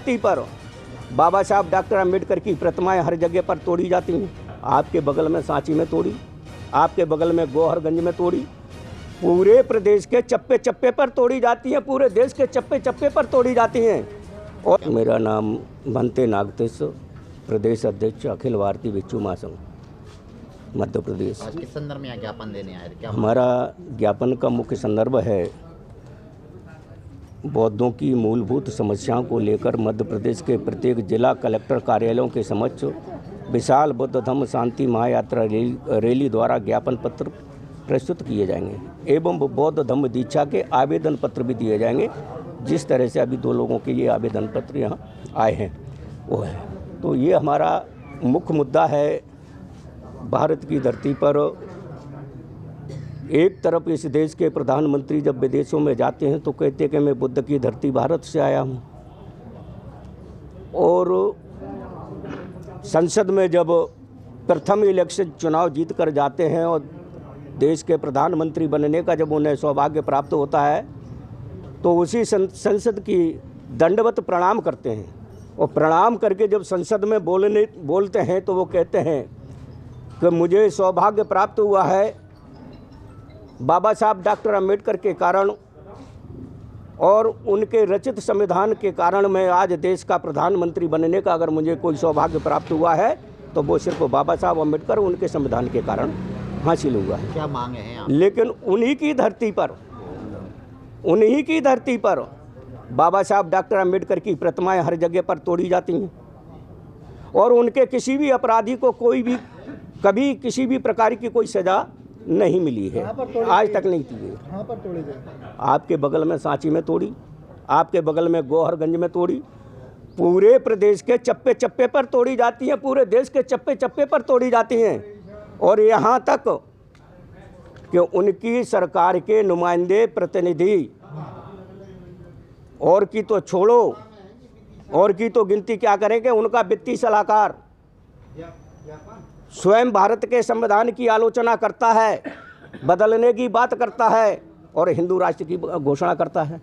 धरती पर बाबा साहब डॉक्टर अम्बेडकर की प्रतिमाएं हर जगह पर तोड़ी जाती हैं। आपके बगल में सांची में तोड़ी, आपके बगल में गोहरगंज में तोड़ी, पूरे प्रदेश के चप्पे चप्पे पर तोड़ी जाती हैं, पूरे देश के चप्पे चप्पे पर तोड़ी जाती हैं। और मेरा नाम भंते नागतेश, प्रदेश अध्यक्ष अखिल भारतीय भिक्षु महासंघ मध्य प्रदेश। आज किस संदर्भ में यहाँ ज्ञापन देने आए थे? क्या हमारा ज्ञापन का मुख्य संदर्भ है बौद्धों की मूलभूत समस्याओं को लेकर मध्य प्रदेश के प्रत्येक जिला कलेक्टर कार्यालयों के समक्ष विशाल बौद्ध धम्म शांति महायात्रा रैली द्वारा ज्ञापन पत्र प्रस्तुत किए जाएंगे एवं बौद्ध धम्म दीक्षा के आवेदन पत्र भी दिए जाएंगे। जिस तरह से अभी 2 लोगों के लिए आवेदन पत्र यहाँ आए हैं वो है। तो ये हमारा मुख्य मुद्दा है। भारत की धरती पर एक तरफ इस देश के प्रधानमंत्री जब विदेशों में जाते हैं तो कहते हैं कि मैं बुद्ध की धरती भारत से आया हूँ, और संसद में जब प्रथम इलेक्शन चुनाव जीत कर जाते हैं और देश के प्रधानमंत्री बनने का जब उन्हें सौभाग्य प्राप्त होता है तो उसी संसद की दंडवत प्रणाम करते हैं, और प्रणाम करके जब संसद में बोलते हैं तो वो कहते हैं कि मुझे सौभाग्य प्राप्त हुआ है बाबा साहब डॉक्टर अम्बेडकर के कारण और उनके रचित संविधान के कारण मैं आज देश का प्रधानमंत्री बनने का अगर मुझे कोई सौभाग्य प्राप्त हुआ है तो वो सिर्फ बाबा साहब अम्बेडकर उनके संविधान के कारण हासिल हुआ है। क्या मांगे हैं आप? लेकिन उन्हीं की धरती पर बाबा साहब डॉक्टर अम्बेडकर की प्रतिमाएं हर जगह पर तोड़ी जाती हैं, और उनके किसी भी अपराधी को कोई भी कभी किसी भी प्रकार की कोई सज़ा नहीं मिली है, आज तक नहीं की है। कहाँ पर तोड़ी गई? आपके बगल में सांची में तोड़ी, आपके बगल में गोहरगंज में तोड़ी, पूरे प्रदेश के चप्पे चप्पे पर तोड़ी जाती हैं, पूरे देश के चप्पे चप्पे पर तोड़ी जाती हैं। और यहाँ तक कि उनकी सरकार के नुमाइंदे प्रतिनिधि और की तो छोड़ो, और की तो गिनती क्या करेंगे, उनका वित्तीय सलाहकार स्वयं भारत के संविधान की आलोचना करता है, बदलने की बात करता है और हिंदू राष्ट्र की घोषणा करता है,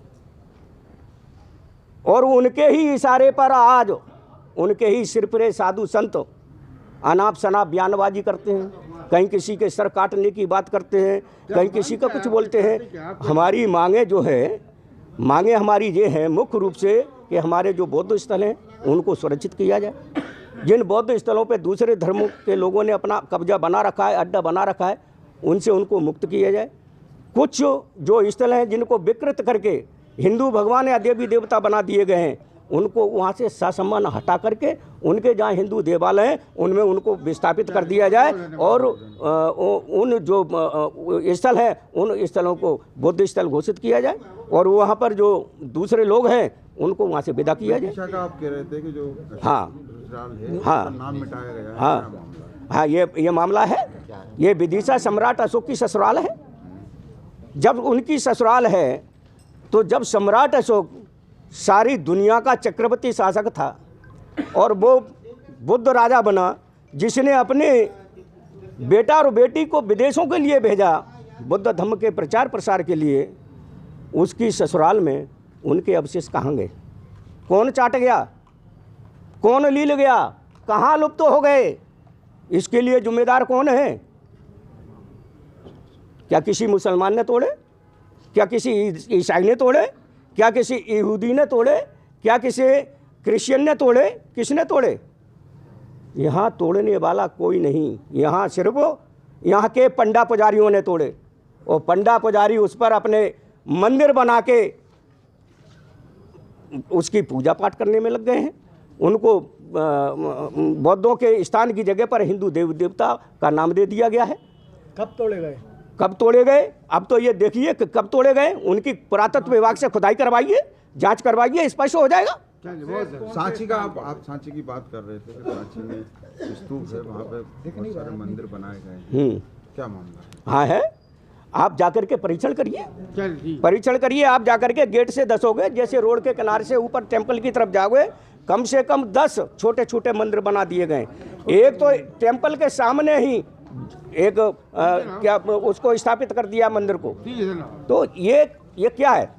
और उनके ही इशारे पर आज उनके ही सिर पर साधु संत अनाप शनाप बयानबाजी करते हैं, कहीं किसी के सर काटने की बात करते हैं, कहीं किसी का कुछ बोलते हैं। हमारी मांगे जो है, मांगे हमारी ये हैं मुख्य रूप से कि हमारे जो बौद्ध स्थल हैं उनको सुरक्षित किया जाए। जिन बौद्ध स्थलों पे दूसरे धर्मों के लोगों ने अपना कब्जा बना रखा है, अड्डा बना रखा है, उनसे उनको मुक्त किया जाए। कुछ जो स्थल हैं जिनको विकृत करके हिंदू भगवान या देवी देवता बना दिए गए हैं, उनको वहाँ से ससम्मान हटा करके उनके जहाँ हिंदू देवालय हैं उनमें उनको विस्थापित कर दिया जाए, और उन जो स्थल हैं उन स्थलों को बौद्ध स्थल घोषित किया जाए, और वहाँ पर जो दूसरे लोग हैं उनको वहाँ से विदा किया जाए। आप कह रहे थे कि जो नाम मिटाया गया, हाँ ये मामला है। ये विदिशा सम्राट अशोक की ससुराल है। जब उनकी ससुराल है तो जब सम्राट अशोक सारी दुनिया का चक्रवर्ती शासक था और वो बुद्ध राजा बना, जिसने अपने बेटा और बेटी को विदेशों के लिए भेजा बुद्ध धम्म के प्रचार प्रसार के लिए, उसकी ससुराल में उनके अवशेष कहाँ गए? कौन चाट गया? कौन लील गया? कहाँ लुप्त हो गए? इसके लिए जिम्मेदार कौन है? क्या किसी मुसलमान ने तोड़े? क्या किसी ईसाई ने तोड़े? क्या किसी यहूदी ने तोड़े? क्या किसी क्रिश्चियन ने तोड़े? किसने तोड़े? यहाँ तोड़ने वाला कोई नहीं, यहाँ सिर्फ यहाँ के पंडा पुजारियों ने तोड़े, और पंडा पुजारी उस पर अपने मंदिर बना के उसकी पूजा पाठ करने में लग गए हैं। उनको बौद्धों के स्थान की जगह पर हिंदू देव देवता का नाम दे दिया गया है। कब तोड़े गए? कब तोड़े गए? अब तो ये देखिए कि कब तोड़े गए। उनकी पुरातत्व विभाग से खुदाई करवाइए, जांच करवाइए, स्पष्ट हो जाएगा। सांची का आप सांची की बात कर रहे थे कि सांची में स्तूप है, वहाँ पे बहुत सारे मंदिर बनाए गए हैं, क्या मामला है? हाँ है, आप जाकर के परीक्षण करिए, परीक्षण करिए। आप जाकर के गेट से दसोगे, जैसे रोड के किनारे से ऊपर टेम्पल की तरफ जाओगे, कम से कम 10 छोटे छोटे मंदिर बना दिए गए। एक तो टेम्पल के सामने ही एक क्या उसको स्थापित कर दिया मंदिर को। तो ये क्या है?